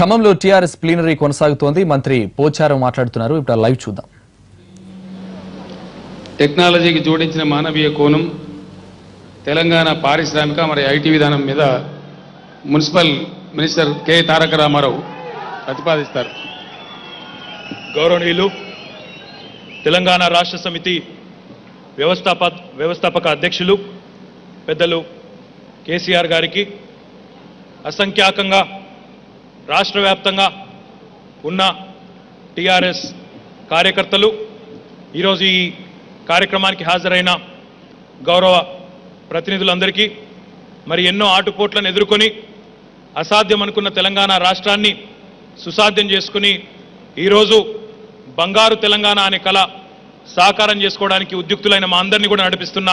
ఖమ్మంలో TRS plenary కొనసాగుతోంది. మంత్రి పోచారం మాట్లాడుతున్నారు. ఇప్పుడు లైవ్ చూద్దాం. టెక్నాలజీకి జోడించిన మానవీయ కోణం తెలంగాణ పారిశ్రామిక మరియు ఐటీ విధానం మీద మున్సిపల్ మినిస్టర్ కె తారక రామారావు ప్రతిపాదిస్తారు. గౌరవనీయులు తెలంగాణ రాష్ట్ర సమితి వ్యవస్థాపక అధ్యక్షులు పెద్దలు కేసీఆర్ గారికి అసంఖ్యాకంగా రాష్ట్ర వ్యాప్తంగా ఉన్న టీఆర్ఎస్ కార్యకర్తలు ఈరోజు ఈ కార్యక్రమానికి హాజరైన గౌరవ ప్రతినిధులందరికీ మరి ఎన్నో ఆటుపోట్లను ఎదుర్కొని అసాధ్యం అనుకున్న తెలంగాణ రాష్ట్రాన్ని సుసాధ్యం చేసుకుని ఈరోజు బంగారు తెలంగాణ అనే కళ సాకారం చేసుకోవడానికి ఉద్యుక్తులైన మా అందరినీ కూడా నడిపిస్తున్న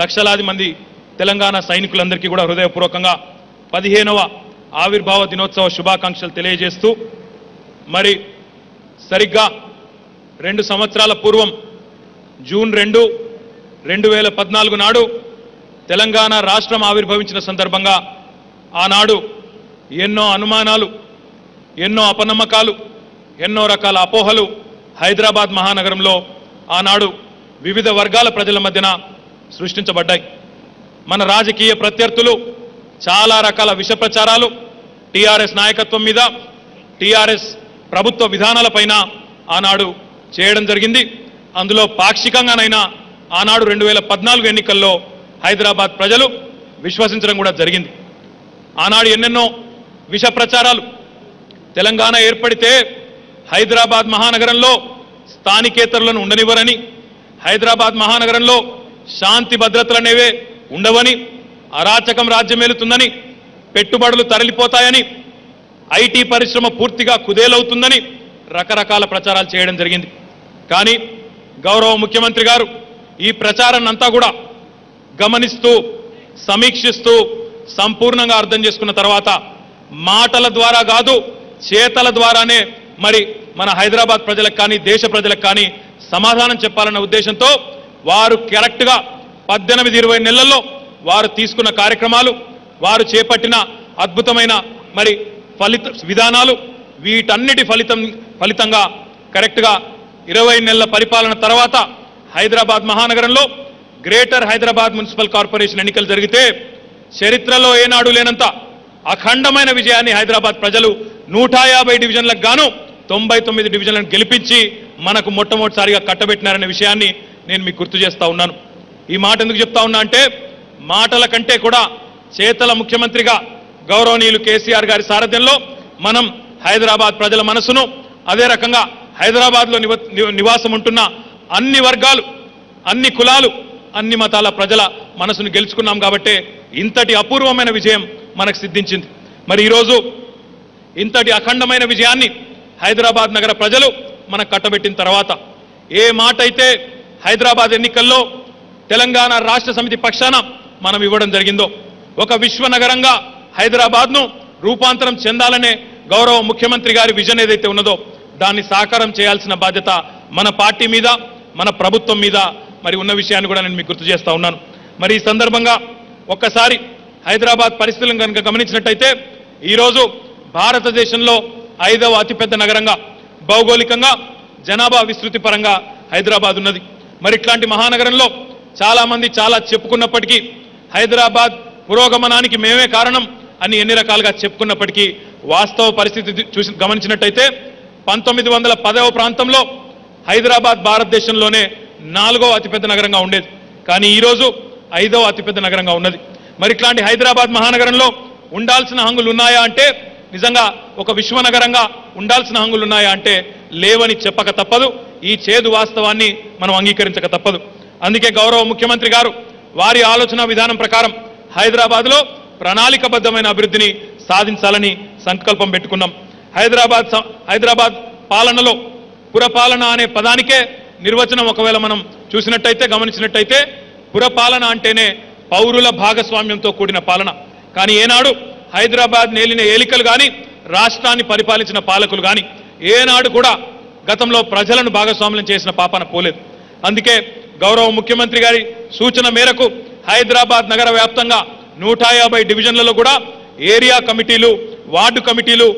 లక్షలాది మంది తెలంగాణ సైనికులందరికీ కూడా హృదయపూర్వకంగా 15వ ఆవిర్భావ దినోత్సవ శుభాకాంక్షలు తెలియజేస్తూ మరి సరిగ్గా 2 సంవత్సరాల పూర్వం జూన్ 2, 2014 నాడు తెలంగాణ రాష్ట్రం ఆవిర్భవించిన సందర్భంగా ఆనాడు ఎన్నో అనుమానాలు, ఎన్నో అపనమ్మకాలు, ఎన్నో రకాల అపోహలు హైదరాబాద్ మహానగరంలో ఆనాడు వివిధ వర్గాల ప్రజల మధ్యన సృష్టించబడ్డాయి. మన రాజకీయ ప్రత్యర్థులు చాలా రకాల విష ప్రచారాలు టీఆర్ఎస్ నాయకత్వం మీద, టీఆర్ఎస్ ప్రభుత్వ విధానాలపైన ఆనాడు చేయడం జరిగింది. అందులో పాక్షికంగానైనా ఆనాడు 2014 ఎన్నికల్లో హైదరాబాద్ ప్రజలు విశ్వసించడం కూడా జరిగింది. ఆనాడు ఎన్నెన్నో విష ప్రచారాలు, తెలంగాణ ఏర్పడితే హైదరాబాద్ మహానగరంలో స్థానికేతరులను ఉండనివ్వరని, హైదరాబాద్ మహానగరంలో శాంతి భద్రతలనేవే ఉండవని, అరాచకం రాజ్యమేలుతుందని, పెట్టుబడులు తరలిపోతాయని, ఐటీ పరిశ్రమ పూర్తిగా కుదేలవుతుందని రకరకాల ప్రచారాలు చేయడం జరిగింది. కానీ గౌరవ ముఖ్యమంత్రి గారు ఈ ప్రచారాన్ని అంతా కూడా గమనిస్తూ, సమీక్షిస్తూ సంపూర్ణంగా అర్థం చేసుకున్న తర్వాత మాటల ద్వారా కాదు చేతల ద్వారానే మరి మన హైదరాబాద్ ప్రజలకు కానీ దేశ ప్రజలకు కానీ సమాధానం చెప్పాలన్న ఉద్దేశంతో వారు కరెక్ట్గా 18-20 నెలల్లో వారు తీసుకున్న కార్యక్రమాలు, వారు చేపట్టిన అద్భుతమైన మరి విధానాలు, వీటన్నిటి ఫలితంగా కరెక్ట్గా 20 నెలల పరిపాలన తర్వాత హైదరాబాద్ మహానగరంలో గ్రేటర్ హైదరాబాద్ మున్సిపల్ కార్పొరేషన్ ఎన్నికలు జరిగితే చరిత్రలో ఏనాడు లేనంత అఖండమైన విజయాన్ని హైదరాబాద్ ప్రజలు 150 డివిజన్లకు గాను 99 డివిజన్లను గెలిపించి మనకు మొట్టమొదటిసారిగా కట్టబెట్టినారనే విషయాన్ని నేను మీకు గుర్తు చేస్తా ఉన్నాను. ఈ మాట ఎందుకు చెప్తా ఉన్నా అంటే మాటల కంటే కూడా చేతల ముఖ్యమంత్రిగా గౌరవనీయులు కేసీఆర్ గారి సారథ్యంలో మనం హైదరాబాద్ ప్రజల మనసును, అదే రకంగా హైదరాబాద్లో నివాసం ఉంటున్న అన్ని వర్గాలు, అన్ని కులాలు, అన్ని మతాల ప్రజల మనసును గెలుచుకున్నాం కాబట్టే ఇంతటి అపూర్వమైన విజయం మనకు సిద్ధించింది. మరి ఈరోజు ఇంతటి అఖండమైన విజయాన్ని హైదరాబాద్ నగర ప్రజలు మనకు కట్టబెట్టిన తర్వాత ఏ మాట అయితే హైదరాబాద్ ఎన్నికల్లో తెలంగాణ రాష్ట్ర సమితి పక్షాన మనం ఇవ్వడం జరిగిందో, ఒక విశ్వనగరంగా హైదరాబాద్ను రూపాంతరం చెందాలనే గౌరవ ముఖ్యమంత్రి గారి విజన్ ఏదైతే ఉన్నదో దాన్ని సాకారం చేయాల్సిన బాధ్యత మన పార్టీ మీద, మన ప్రభుత్వం మీద మరి ఉన్న విషయాన్ని కూడా నేను మీకు గుర్తు చేస్తా ఉన్నాను. మరి ఈ సందర్భంగా ఒక్కసారి హైదరాబాద్ పరిస్థితులను కనుక గమనించినట్టయితే ఈరోజు భారతదేశంలో 5వ అతిపెద్ద నగరంగా, భౌగోళికంగా, జనాభా విస్తృతి పరంగా హైదరాబాద్ ఉన్నది. మరి ఇట్లాంటి మహానగరంలో చాలా మంది చాలా చెప్పుకున్నప్పటికీ హైదరాబాద్ పురోగమనానికి మేమే కారణం అని ఎన్ని రకాలుగా చెప్పుకున్నప్పటికీ వాస్తవ పరిస్థితి గమనించినట్టయితే 1910వ ప్రాంతంలో హైదరాబాద్ భారతదేశంలోనే 4వ అతిపెద్ద నగరంగా ఉండేది. కానీ ఈరోజు 5వ అతిపెద్ద నగరంగా ఉన్నది. మరి ఇట్లాంటి హైదరాబాద్ మహానగరంలో ఉండాల్సిన హంగులు ఉన్నాయా అంటే, నిజంగా ఒక విశ్వనగరంగా ఉండాల్సిన హంగులు ఉన్నాయా అంటే లేవని చెప్పక తప్పదు. ఈ చేదు వాస్తవాన్ని మనం అంగీకరించక తప్పదు. అందుకే గౌరవ ముఖ్యమంత్రి గారు వారి ఆలోచన విధానం ప్రకారం హైదరాబాద్లో ప్రణాళికబద్ధమైన అభివృద్ధిని సాధించాలని సంకల్పం పెట్టుకున్నాం. హైదరాబాద్ పాలనలో పురపాలన అనే పదానికే నిర్వచనం ఒకవేళ మనం చూసినట్టయితే, గమనించినట్టయితే పురపాలన అంటేనే పౌరుల భాగస్వామ్యంతో కూడిన పాలన. కానీ ఏనాడు హైదరాబాద్ నేలిన ఏలికలు కానీ, రాష్ట్రాన్ని పరిపాలించిన పాలకులు కానీ ఏనాడు కూడా గతంలో ప్రజలను భాగస్వామ్యం చేసిన పాపాన పోలేదు. అందుకే గౌరవ ముఖ్యమంత్రి గారి సూచన మేరకు హైదరాబాద్ నగర వ్యాప్తంగా 150 డివిజన్లలో కూడా ఏరియా కమిటీలు, వార్డు కమిటీలు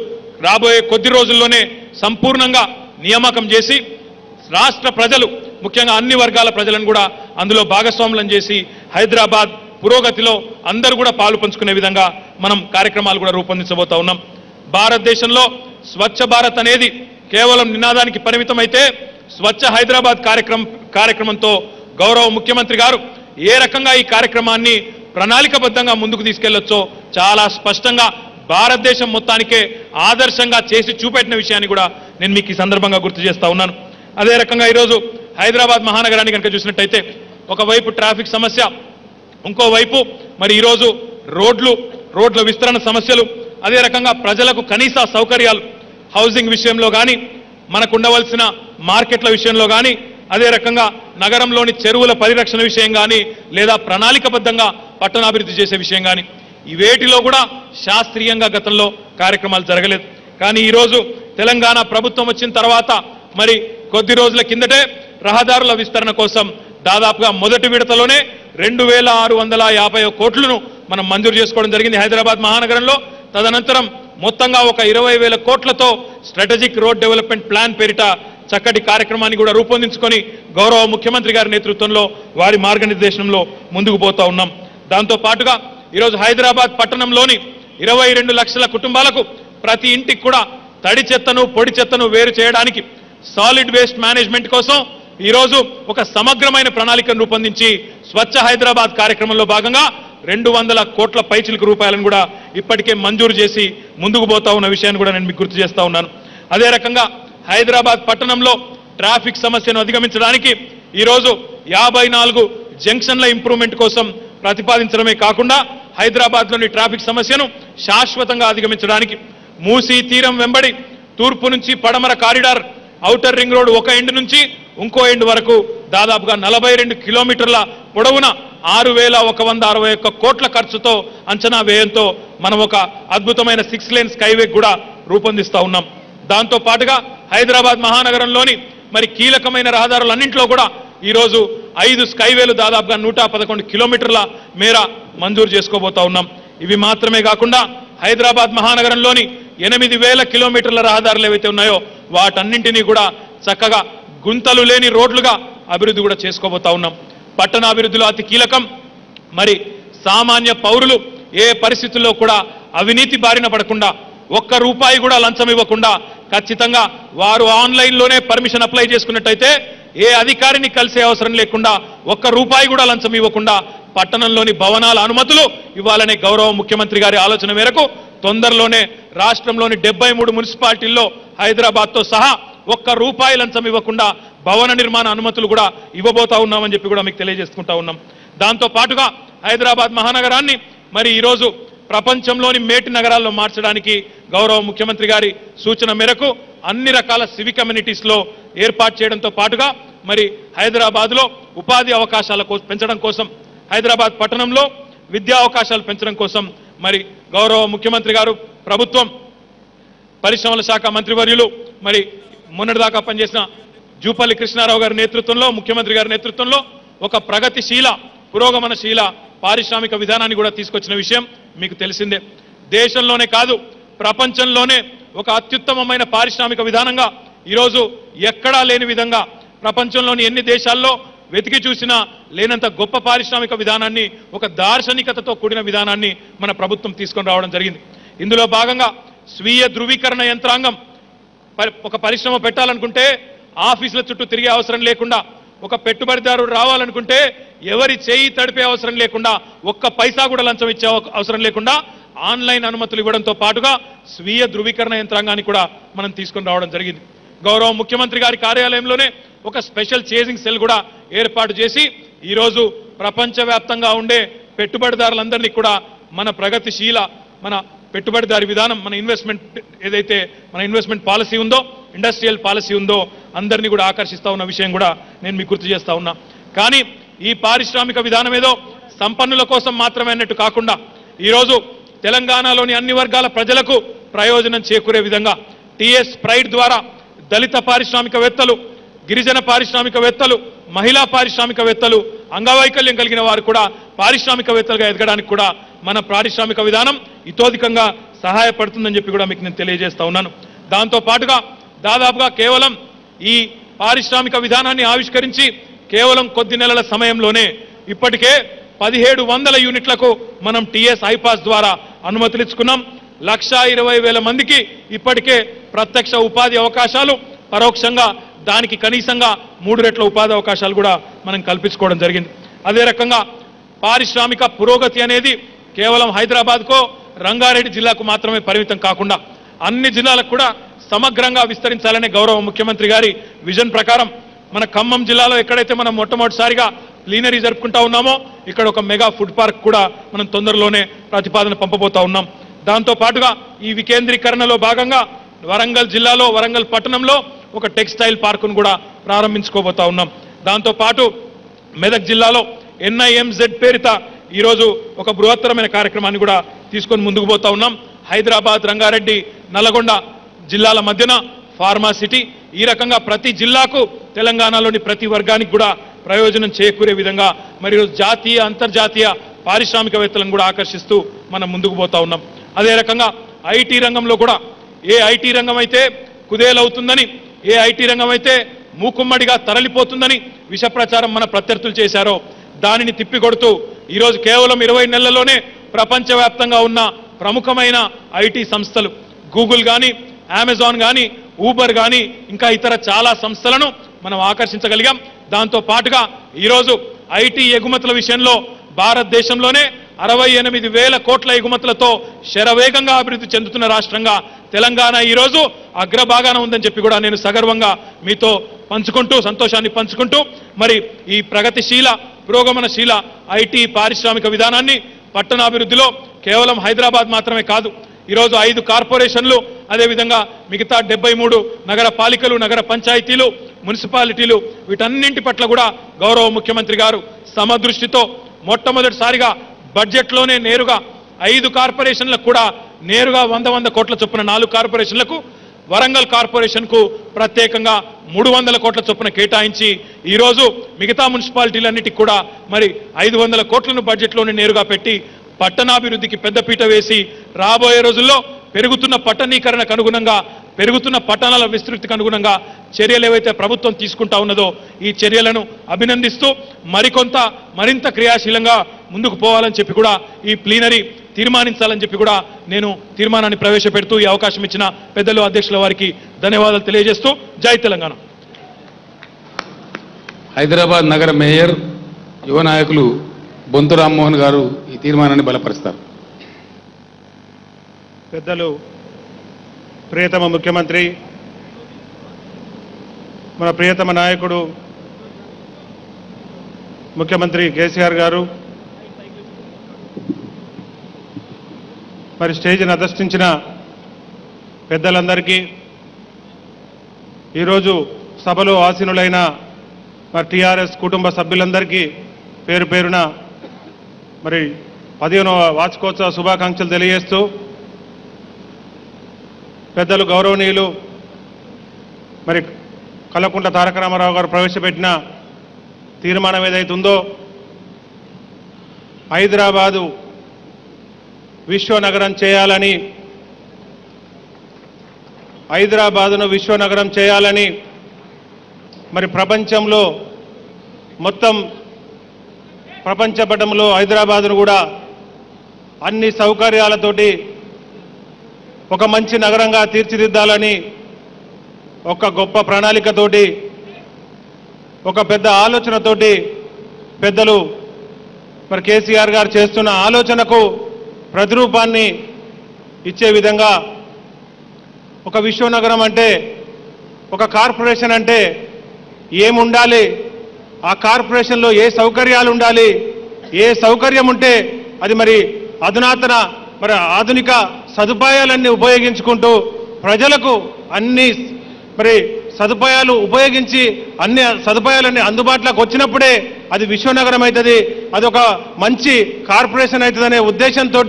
రాబోయే కొద్ది రోజుల్లోనే సంపూర్ణంగా నియామకం చేసి రాష్ట్ర ప్రజలు ముఖ్యంగా అన్ని వర్గాల ప్రజలను కూడా అందులో భాగస్వాములను చేసి హైదరాబాద్ పురోగతిలో అందరూ కూడా పాలు పంచుకునే విధంగా మనం కార్యక్రమాలు కూడా రూపొందించబోతా ఉన్నాం. భారతదేశంలో స్వచ్ఛ భారత్ అనేది కేవలం నినాదానికి పరిమితమైతే స్వచ్ఛ హైదరాబాద్ కార్యక్రమంతో గౌరవ ముఖ్యమంత్రి గారు ఏ రకంగా ఈ కార్యక్రమాన్ని ప్రణాళికబద్ధంగా ముందుకు తీసుకెళ్లొచ్చో చాలా స్పష్టంగా భారతదేశం మొత్తానికే ఆదర్శంగా చేసి చూపెట్టిన విషయాన్ని కూడా నేను మీకు ఈ సందర్భంగా గుర్తు చేస్తా ఉన్నాను. అదే రకంగా ఈరోజు హైదరాబాద్ మహానగరాన్ని కనుక చూసినట్టయితే ఒకవైపు ట్రాఫిక్ సమస్య, ఇంకోవైపు మరి ఈరోజు రోడ్ల విస్తరణ సమస్యలు, అదే రకంగా ప్రజలకు కనీస సౌకర్యాలు హౌసింగ్ విషయంలో కానీ, మనకు ఉండవలసిన మార్కెట్ల విషయంలో కానీ, అదే రకంగా నగరంలోని చెరువుల పరిరక్షణ విషయం కానీ, లేదా ప్రణాళికబద్ధంగా పట్టణాభివృద్ధి చేసే విషయం కానీ, ఇవేటిలో కూడా శాస్త్రీయంగా గతంలో కార్యక్రమాలు జరగలేదు. కానీ ఈరోజు తెలంగాణ ప్రభుత్వం వచ్చిన తర్వాత మరి కొద్ది రోజుల కిందటే రహదారుల విస్తరణ కోసం దాదాపుగా మొదటి విడతలోనే 2650 కోట్లను మనం మంజూరు చేసుకోవడం జరిగింది హైదరాబాద్ మహానగరంలో. తదనంతరం మొత్తంగా ఒక 20,000 కోట్లతో స్ట్రాటజిక్ రోడ్ డెవలప్మెంట్ ప్లాన్ పేరిట చక్కటి కార్యక్రమాన్ని కూడా రూపొందించుకొని గౌరవ ముఖ్యమంత్రి గారి నేతృత్వంలో వారి మార్గనిర్దేశంలో ముందుకు పోతా ఉన్నాం. దాంతో పాటుగా ఈరోజు హైదరాబాద్ పట్టణంలోని 22 లక్షల కుటుంబాలకు ప్రతి ఇంటికి కూడా తడి చెత్తను పొడి చెత్తను వేరు చేయడానికి సాలిడ్ వేస్ట్ మేనేజ్మెంట్ కోసం ఈరోజు ఒక సమగ్రమైన ప్రణాళికను రూపొందించి స్వచ్ఛ హైదరాబాద్ కార్యక్రమంలో భాగంగా 200 కోట్ల పైచిలకు రూపాయలను కూడా ఇప్పటికే మంజూరు చేసి ముందుకు పోతా ఉన్న విషయాన్ని కూడా నేను మీకు గుర్తు చేస్తా ఉన్నాను. అదే రకంగా హైదరాబాద్ పట్టణంలో ట్రాఫిక్ సమస్యను అధిగమించడానికి ఈరోజు 54 జంక్షన్ల ఇంప్రూవ్మెంట్ కోసం ప్రతిపాదించడమే కాకుండా హైదరాబాద్లోని ట్రాఫిక్ సమస్యను శాశ్వతంగా అధిగమించడానికి మూసీ తీరం వెంబడి తూర్పు నుంచి పడమర కారిడార్ ఔటర్ రింగ్ రోడ్ ఒక ఎండ్ నుంచి ఇంకో ఎండ్ వరకు దాదాపుగా 42 కిలోమీటర్ల పొడవున 6,161 కోట్ల ఖర్చుతో అంచనా వ్యయంతో మనం ఒక అద్భుతమైన 6 లేన్ స్కైవే కూడా రూపొందిస్తా ఉన్నాం. దాంతో పాటుగా హైదరాబాద్ మహానగరంలోని మరి కీలకమైన రహదారులన్నింటిలో కూడా ఈరోజు 5 స్కైవేలు దాదాపుగా 111 కిలోమీటర్ల మేర మంజూరు చేసుకోబోతా ఉన్నాం. ఇవి మాత్రమే కాకుండా హైదరాబాద్ మహానగరంలోని 8,000 కిలోమీటర్ల రహదారులు ఏవైతే ఉన్నాయో వాటన్నింటినీ కూడా చక్కగా గుంతలు లేని రోడ్లుగా అభివృద్ధి కూడా చేసుకోబోతా ఉన్నాం. పట్టణాభివృద్ధిలో అతి కీలకం మరి సామాన్య పౌరులు ఏ పరిస్థితుల్లో కూడా అవినీతి బారిన పడకుండా, ఒక్క రూపాయి కూడా లంచం ఇవ్వకుండా ఖచ్చితంగా వారు ఆన్లైన్లోనే పర్మిషన్ అప్లై చేసుకున్నట్టయితే ఏ అధికారిని కలిసే అవసరం లేకుండా, ఒక్క రూపాయి కూడా లంచం ఇవ్వకుండా పట్టణంలోని భవనాల అనుమతులు ఇవ్వాలనే గౌరవ ముఖ్యమంత్రి గారి ఆలోచన మేరకు తొందరలోనే రాష్ట్రంలోని 73 మున్సిపాలిటీల్లో హైదరాబాద్తో సహా ఒక్క రూపాయి లంచం ఇవ్వకుండా భవన నిర్మాణ అనుమతులు కూడా ఇవ్వబోతా ఉన్నామని చెప్పి కూడా మీకు తెలియజేసుకుంటా ఉన్నాం. దాంతో పాటుగా హైదరాబాద్ మహానగరాన్ని మరి ఈరోజు ప్రపంచంలోని మేటి నగరాల్లో మార్చడానికి గౌరవ ముఖ్యమంత్రి గారి సూచన మేరకు అన్ని రకాల సివిక్ కమ్యూనిటీస్లో ఏర్పాటు చేయడంతో పాటుగా మరి హైదరాబాద్లో ఉపాధి అవకాశాల పెంచడం కోసం, హైదరాబాద్ పట్టణంలో విద్యా అవకాశాలు పెంచడం కోసం మరి గౌరవ ముఖ్యమంత్రి గారు ప్రభుత్వం పరిశ్రమల శాఖ మంత్రివర్యులు మరి మొన్నటిదాకా పనిచేసిన జూపల్లి కృష్ణారావు గారి నేతృత్వంలో, ముఖ్యమంత్రి గారి నేతృత్వంలో ఒక ప్రగతిశీల పురోగమనశీల పారిశ్రామిక విధానాన్ని కూడా తీసుకొచ్చిన విషయం మీకు తెలిసిందే. దేశంలోనే కాదు ప్రపంచంలోనే ఒక అత్యుత్తమమైన పారిశ్రామిక విధానంగా ఈరోజు ఎక్కడా లేని విధంగా ప్రపంచంలోని ఎన్ని దేశాల్లో వెతికి చూసినా లేనంత గొప్ప పారిశ్రామిక విధానాన్ని, ఒక దార్శనికతతో కూడిన విధానాన్ని మన ప్రభుత్వం తీసుకొని రావడం జరిగింది. ఇందులో భాగంగా స్వీయ ధృవీకరణ యంత్రాంగం, ఒక పరిశ్రమ పెట్టాలనుకుంటే ఆఫీసుల చుట్టూ తిరిగే అవసరం లేకుండా, ఒక పెట్టుబడిదారుడు రావాలనుకుంటే ఎవరి చేయి తడిపే అవసరం లేకుండా, ఒక్క పైసా కూడా లంచం ఇచ్చే అవసరం లేకుండా ఆన్లైన్ అనుమతులు ఇవ్వడంతో పాటుగా స్వీయ ధృవీకరణ యంత్రాంగాన్ని కూడా మనం తీసుకొని రావడం జరిగింది. గౌరవ ముఖ్యమంత్రి గారి కార్యాలయంలోనే ఒక స్పెషల్ చేజింగ్ సెల్ కూడా ఏర్పాటు చేసి ఈరోజు ప్రపంచవ్యాప్తంగా ఉండే పెట్టుబడిదారులందరినీ కూడా మన ప్రగతిశీల మన పెట్టుబడిదారి విధానం, మన ఇన్వెస్ట్మెంట్ పాలసీ ఉందో, ఇండస్ట్రియల్ పాలసీ ఉందో అందరినీ కూడా ఆకర్షిస్తా ఉన్న విషయం కూడా నేను మీకు గుర్తు చేస్తా ఉన్నా. కానీ ఈ పారిశ్రామిక విధానం ఏదో సంపన్నుల కోసం మాత్రమే అన్నట్టు కాకుండా ఈరోజు తెలంగాణలోని అన్ని వర్గాల ప్రజలకు ప్రయోజనం చేకూరే విధంగా టీఎస్ ప్రైడ్ ద్వారా దళిత పారిశ్రామికవేత్తలు, గిరిజన పారిశ్రామికవేత్తలు, మహిళా పారిశ్రామికవేత్తలు, అంగవైకల్యం కలిగిన వారు కూడా పారిశ్రామికవేత్తలుగా ఎదగడానికి కూడా మన పారిశ్రామిక విధానం ఇతోధికంగా సహాయపడుతుందని చెప్పి కూడా మీకు నేను తెలియజేస్తా ఉన్నాను. దాంతో పాటుగా దాదాపుగా కేవలం ఈ పారిశ్రామిక విధానాన్ని ఆవిష్కరించి కేవలం కొద్ది నెలల సమయంలోనే ఇప్పటికే 1700 యూనిట్లకు మనం టీఎస్ ఐపాస్ ద్వారా అనుమతులు ఇచ్చుకున్నాం. 1,20,000 మందికి ఇప్పటికే ప్రత్యక్ష ఉపాధి అవకాశాలు, పరోక్షంగా దానికి కనీసంగా 3 రెట్ల ఉపాధి అవకాశాలు కూడా మనం కల్పించుకోవడం జరిగింది. అదే రకంగా పారిశ్రామిక పురోగతి అనేది కేవలం హైదరాబాద్కో రంగారెడ్డి జిల్లాకు మాత్రమే పరిమితం కాకుండా అన్ని జిల్లాలకు కూడా సమగ్రంగా విస్తరించాలనే గౌరవ ముఖ్యమంత్రి గారి విజన్ ప్రకారం మన ఖమ్మం జిల్లాలో ఎక్కడైతే మనం మొట్టమొదటిసారిగా ప్లీనరీ జరుపుకుంటా ఉన్నామో ఇక్కడ ఒక మెగా ఫుడ్ పార్క్ కూడా మనం తొందరలోనే ప్రతిపాదన పంపబోతా ఉన్నాం. దాంతో పాటుగా ఈ వికేంద్రీకరణలో భాగంగా వరంగల్ జిల్లాలో వరంగల్ పట్టణంలో ఒక టెక్స్టైల్ పార్కును కూడా ప్రారంభించుకోబోతా ఉన్నాం. దాంతో పాటు మెదక్ జిల్లాలో NIMZ పేరిట ఈరోజు ఒక బృహత్తరమైన కార్యక్రమాన్ని కూడా తీసుకొని ముందుకు పోతా ఉన్నాం. హైదరాబాద్, రంగారెడ్డి, నల్గొండ జిల్లాల మధ్యన ఫార్మా సిటీ, ఈ రకంగా ప్రతి జిల్లాకు తెలంగాణలోని ప్రతి వర్గానికి కూడా ప్రయోజనం చేకూరే విధంగా మరియు జాతీయ అంతర్జాతీయ పారిశ్రామికవేత్తలను కూడా ఆకర్షిస్తూ మనం ముందుకు పోతా ఉన్నాం. అదే రకంగా ఐటీ రంగంలో కూడా ఏ ఐటీ రంగం అయితే కుదేలవుతుందని, ఏ ఐటీ రంగం అయితే మూకుమ్మడిగా తరలిపోతుందని విష ప్రచారం మన ప్రత్యర్థులు చేశారో దానిని తిప్పికొడుతూ ఈరోజు కేవలం 20 నెలల్లోనే ప్రపంచవ్యాప్తంగా ఉన్న ప్రముఖమైన ఐటీ సంస్థలు గూగుల్ కానీ, అమెజాన్ కానీ, ఊబర్ కానీ ఇంకా ఇతర చాలా సంస్థలను మనం ఆకర్షించగలిగాం. దాంతో పాటుగా ఈరోజు ఐటీ ఎగుమతుల విషయంలో భారతదేశంలోనే 68,000 కోట్ల ఎగుమతులతో శరవేగంగా అభివృద్ధి చెందుతున్న రాష్ట్రంగా తెలంగాణ ఈరోజు అగ్రభాగాన ఉందని చెప్పి కూడా నేను సగర్వంగా మీతో పంచుకుంటూ సంతోషాన్ని పంచుకుంటూ మరి ఈ ప్రగతిశీల పురోగమనశీల ఐటీ పారిశ్రామిక విధానాన్ని పట్టణాభివృద్ధిలో కేవలం హైదరాబాద్ మాత్రమే కాదు, ఈరోజు 5 కార్పొరేషన్లు, అదేవిధంగా మిగతా 73 నగర పాలికలు, నగర పంచాయతీలు, మున్సిపాలిటీలు వీటన్నింటి పట్ల కూడా గౌరవ ముఖ్యమంత్రి గారు సమదృష్టితో మొట్టమొదటిసారిగా బడ్జెట్లోనే నేరుగా 5 కార్పొరేషన్లకు కూడా నేరుగా 100 కోట్ల చొప్పున 4 కార్పొరేషన్లకు, వరంగల్ కార్పొరేషన్కు ప్రత్యేకంగా 300 కోట్ల చొప్పున కేటాయించి ఈరోజు మిగతా మున్సిపాలిటీలన్నిటికీ కూడా మరి 500 కోట్లను బడ్జెట్లోనే నేరుగా పెట్టి పట్టణాభివృద్ధికి పెద్దపీట వేసి రాబోయే రోజుల్లో పెరుగుతున్న పట్టణీకరణకు అనుగుణంగా, పెరుగుతున్న పట్టణాల విస్తృతికి అనుగుణంగా చర్యలు ఏవైతే ప్రభుత్వం తీసుకుంటా ఉన్నదో ఈ చర్యలను అభినందిస్తూ మరింత క్రియాశీలంగా ముందుకు పోవాలని చెప్పి కూడా ఈ ప్లీనరీ తీర్మానించాలని చెప్పి కూడా నేను తీర్మానాన్ని ప్రవేశపెడుతూ ఈ అవకాశం ఇచ్చిన పెద్దలు, అధ్యక్షుల వారికి ధన్యవాదాలు తెలియజేస్తూ జై తెలంగాణ. హైదరాబాద్ నగర మేయర్ యువ నాయకులు బొంతు రామ్మోహన్ గారు ఈ తీర్మానాన్ని బలపరుస్తారు. పెద్దలు, ప్రియతమ ముఖ్యమంత్రి, మన ప్రియతమ నాయకుడు ముఖ్యమంత్రి కేసీఆర్ గారు, మరి స్టేజ్ని అధిష్ఠించిన పెద్దలందరికీ, ఈరోజు సభలో ఆసీనులైన మరి టీఆర్ఎస్ కుటుంబ సభ్యులందరికీ పేరు పేరున మరి 15వ వార్షికోత్సవ శుభాకాంక్షలు తెలియజేస్తూ, పెద్దలు గౌరవనీయులు మరి కల్వకుంట్ల తారక రామారావు గారు ప్రవేశపెట్టిన తీర్మానం ఏదైతుందో హైదరాబాదు విశ్వనగరం చేయాలని, హైదరాబాదును విశ్వనగరం చేయాలని మరి ప్రపంచంలో మొత్తం ప్రపంచ పటంలో హైదరాబాదును కూడా అన్ని సౌకర్యాలతోటి ఒక మంచి నగరంగా తీర్చిదిద్దాలని ఒక గొప్ప ప్రణాళికతోటి, ఒక పెద్ద ఆలోచనతోటి పెద్దలు మరి కేసీఆర్ గారు చేస్తున్న ఆలోచనకు ప్రతిరూపాన్ని ఇచ్చే విధంగా ఒక విశ్వనగరం అంటే, ఒక కార్పొరేషన్ అంటే ఏముండాలి, ఆ కార్పొరేషన్లో ఏ సౌకర్యాలు ఉండాలి, ఏ సౌకర్యం ఉంటే అది మరి అధునాతన మరి ఆధునిక సదుపాయాలన్నీ ఉపయోగించుకుంటూ ప్రజలకు అన్ని మరి సదుపాయాలు ఉపయోగించి అన్ని సదుపాయాలన్నీ అందుబాటులోకి వచ్చినప్పుడే అది విశ్వనగరం అవుతుంది, అది ఒక మంచి కార్పొరేషన్ అవుతుందనే ఉద్దేశంతో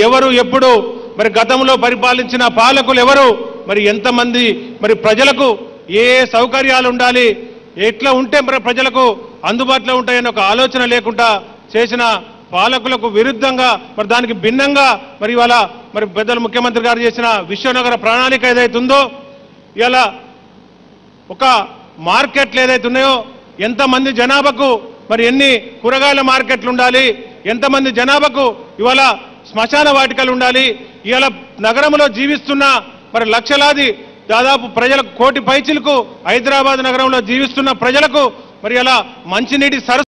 ఎవరు ఎప్పుడు మరి గతంలో పరిపాలించిన పాలకులు ఎవరు మరి ఎంతమంది మరి ప్రజలకు ఏ సౌకర్యాలు ఉండాలి, ఎట్లా ఉంటే మరి ప్రజలకు అందుబాటులో ఉంటాయని ఒక ఆలోచన లేకుండా చేసిన పాలకులకు విరుద్ధంగా మరి దానికి భిన్నంగా మరి ఇవాళ మరి పెద్దలు ముఖ్యమంత్రి గారు చేసిన విశ్వనగర ప్రణాళిక ఏదైతే ఉందో ఇలా ఒక మార్కెట్లు ఏదైతే ఉన్నాయో ఎంతమంది జనాభాకు మరి ఎన్ని కూరగాయల మార్కెట్లు ఉండాలి, ఎంతమంది జనాభాకు ఇవాళ శ్మశాన వాటికలు ఉండాలి, ఇవాళ నగరంలో జీవిస్తున్న మరి లక్షలాది దాదాపు ప్రజలకు 1 కోటి పైచిలకు హైదరాబాద్ నగరంలో జీవిస్తున్న ప్రజలకు మరి ఇలా మంచినీటి సరస్సు